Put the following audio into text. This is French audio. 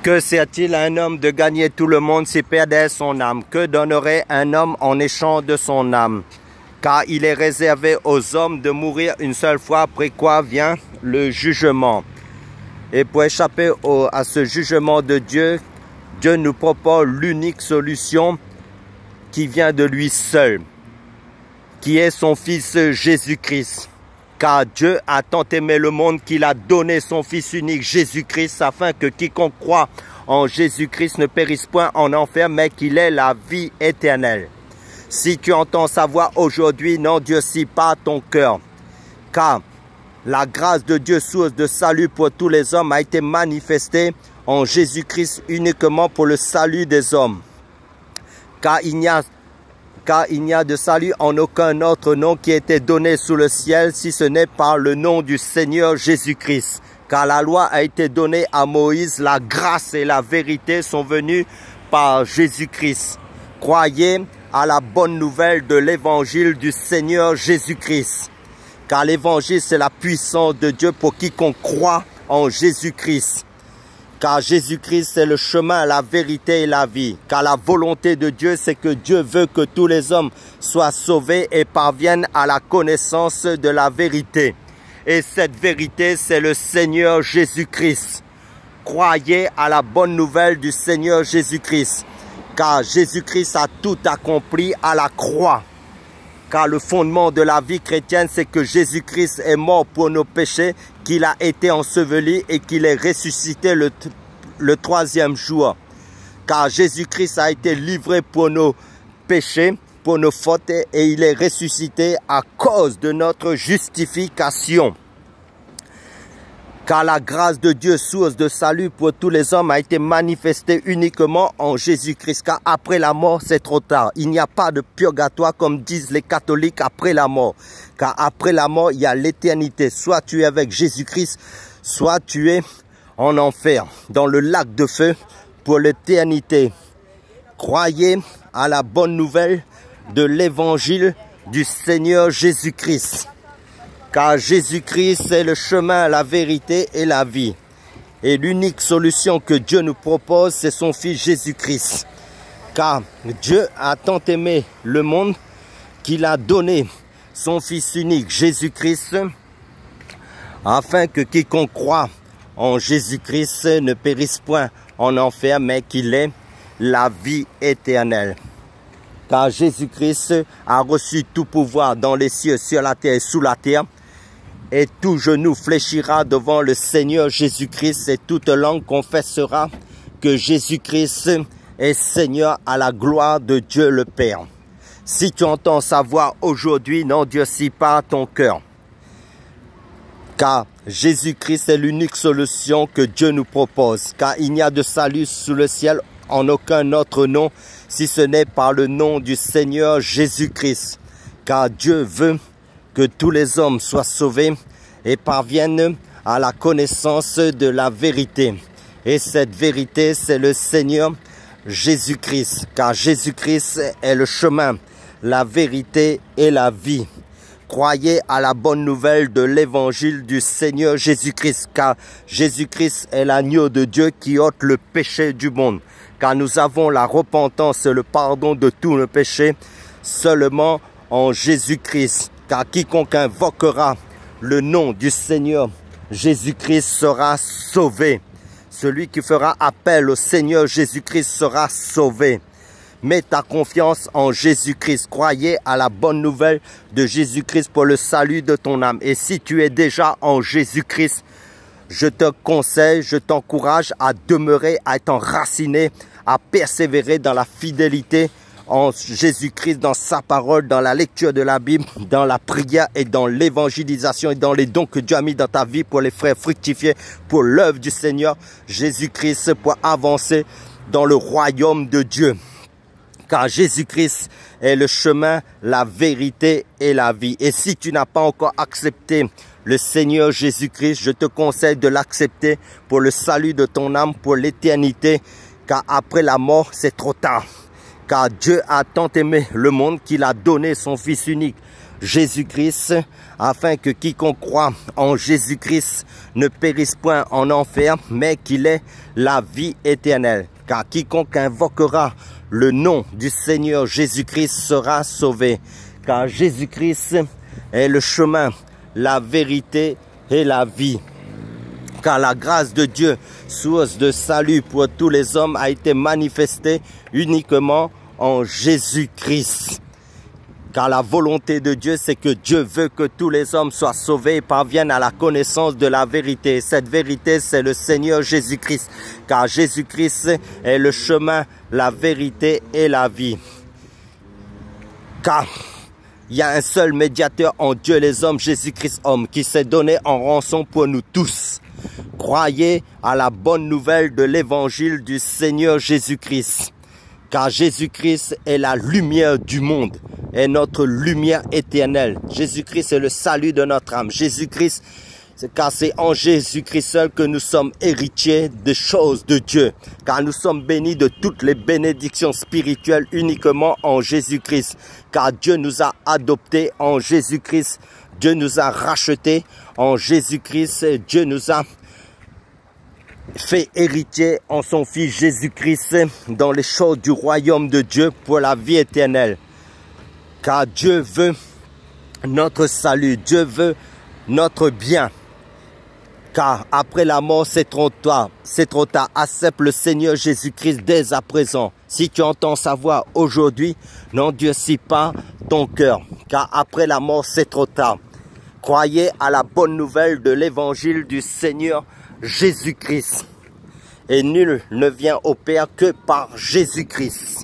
Que sert-il à un homme de gagner tout le monde s'il perdait son âme? Que donnerait un homme en échange de son âme? Car il est réservé aux hommes de mourir une seule fois, après quoi vient le jugement. Et pour échapper à ce jugement de Dieu, Dieu nous propose l'unique solution qui vient de lui seul, qui est son Fils Jésus-Christ. Car Dieu a tant aimé le monde qu'il a donné son Fils unique Jésus-Christ, afin que quiconque croit en Jésus-Christ ne périsse point en enfer, mais qu'il ait la vie éternelle. Si tu entends sa voix aujourd'hui, n'endurcis pas ton cœur, car la grâce de Dieu, source de salut pour tous les hommes, a été manifestée en Jésus-Christ uniquement pour le salut des hommes. Car il n'y a de salut en aucun autre nom qui ait été donné sous le ciel, si ce n'est par le nom du Seigneur Jésus-Christ. Car la loi a été donnée à Moïse, la grâce et la vérité sont venues par Jésus-Christ. Croyez à la bonne nouvelle de l'évangile du Seigneur Jésus-Christ. Car l'évangile, c'est la puissance de Dieu pour quiconque croit en Jésus-Christ. Car Jésus-Christ, c'est le chemin, la vérité et la vie. Car la volonté de Dieu, c'est que Dieu veut que tous les hommes soient sauvés et parviennent à la connaissance de la vérité. Et cette vérité, c'est le Seigneur Jésus-Christ. Croyez à la bonne nouvelle du Seigneur Jésus-Christ. Car Jésus-Christ a tout accompli à la croix. Car le fondement de la vie chrétienne, c'est que Jésus-Christ est mort pour nos péchés, qu'il a été enseveli et qu'il est ressuscité le troisième jour. Car Jésus-Christ a été livré pour nos péchés, pour nos fautes, et il est ressuscité à cause de notre justification. Car la grâce de Dieu, source de salut pour tous les hommes, a été manifestée uniquement en Jésus-Christ. Car après la mort, c'est trop tard. Il n'y a pas de purgatoire comme disent les catholiques après la mort. Car après la mort, il y a l'éternité. Soit tu es avec Jésus-Christ, soit tu es en enfer, dans le lac de feu pour l'éternité. Croyez à la bonne nouvelle de l'évangile du Seigneur Jésus-Christ. Car Jésus-Christ est le chemin, la vérité et la vie. Et l'unique solution que Dieu nous propose, c'est son Fils Jésus-Christ. Car Dieu a tant aimé le monde qu'il a donné son Fils unique, Jésus-Christ, afin que quiconque croit en Jésus-Christ ne périsse point en enfer, mais qu'il ait la vie éternelle. Car Jésus-Christ a reçu tout pouvoir dans les cieux, sur la terre et sous la terre. Et tout genou fléchira devant le Seigneur Jésus-Christ et toute langue confessera que Jésus-Christ est Seigneur à la gloire de Dieu le Père. Si tu entends sa voix aujourd'hui, n'endurcis pas ton cœur. Car Jésus-Christ est l'unique solution que Dieu nous propose. Car il n'y a de salut sous le ciel en aucun autre nom, si ce n'est par le nom du Seigneur Jésus-Christ. Car Dieu veut que tous les hommes soient sauvés et parviennent à la connaissance de la vérité. Et cette vérité, c'est le Seigneur Jésus-Christ. Car Jésus-Christ est le chemin, la vérité et la vie. Croyez à la bonne nouvelle de l'évangile du Seigneur Jésus-Christ. Car Jésus-Christ est l'agneau de Dieu qui ôte le péché du monde. Car nous avons la repentance et le pardon de tous nos péchés seulement en Jésus-Christ. Car quiconque invoquera le nom du Seigneur Jésus-Christ sera sauvé. Celui qui fera appel au Seigneur Jésus-Christ sera sauvé. Mets ta confiance en Jésus-Christ. Croyez à la bonne nouvelle de Jésus-Christ pour le salut de ton âme. Et si tu es déjà en Jésus-Christ, je te conseille, je t'encourage à demeurer, à être enraciné, à persévérer dans la fidélité en Jésus-Christ, dans sa parole, dans la lecture de la Bible, dans la prière et dans l'évangélisation et dans les dons que Dieu a mis dans ta vie pour les faire fructifier pour l'œuvre du Seigneur Jésus-Christ, pour avancer dans le royaume de Dieu. Car Jésus-Christ est le chemin, la vérité et la vie. Et si tu n'as pas encore accepté le Seigneur Jésus-Christ, je te conseille de l'accepter pour le salut de ton âme, pour l'éternité. Car après la mort, c'est trop tard. Car Dieu a tant aimé le monde qu'il a donné son Fils unique, Jésus-Christ, afin que quiconque croit en Jésus-Christ ne périsse point en enfer, mais qu'il ait la vie éternelle. Car quiconque invoquera le nom du Seigneur Jésus-Christ sera sauvé. Car Jésus-Christ est le chemin, la vérité et la vie. Car la grâce de Dieu, source de salut pour tous les hommes, a été manifestée uniquement en Jésus-Christ. Car la volonté de Dieu, c'est que Dieu veut que tous les hommes soient sauvés et parviennent à la connaissance de la vérité. Cette vérité, c'est le Seigneur Jésus-Christ. Car Jésus-Christ est le chemin, la vérité et la vie. Car il y a un seul médiateur en Dieu et les hommes, Jésus-Christ homme, qui s'est donné en rançon pour nous tous. Croyez à la bonne nouvelle de l'évangile du Seigneur Jésus-Christ. Car Jésus-Christ est la lumière du monde, est notre lumière éternelle. Jésus-Christ est le salut de notre âme. Jésus-Christ, car c'est en Jésus-Christ seul que nous sommes héritiers des choses de Dieu. Car nous sommes bénis de toutes les bénédictions spirituelles uniquement en Jésus-Christ. Car Dieu nous a adoptés en Jésus-Christ. Dieu nous a rachetés en Jésus-Christ. Dieu nous a fait héritier en son Fils Jésus-Christ dans les choses du royaume de Dieu pour la vie éternelle. Car Dieu veut notre salut, Dieu veut notre bien. Car après la mort, c'est trop tard. C'est trop tard. Accepte le Seigneur Jésus-Christ dès à présent. Si tu entends sa voix aujourd'hui, n'endurcis pas ton cœur. Car après la mort, c'est trop tard. Croyez à la bonne nouvelle de l'évangile du Seigneur Jésus-Christ. Et nul ne vient au Père que par Jésus-Christ.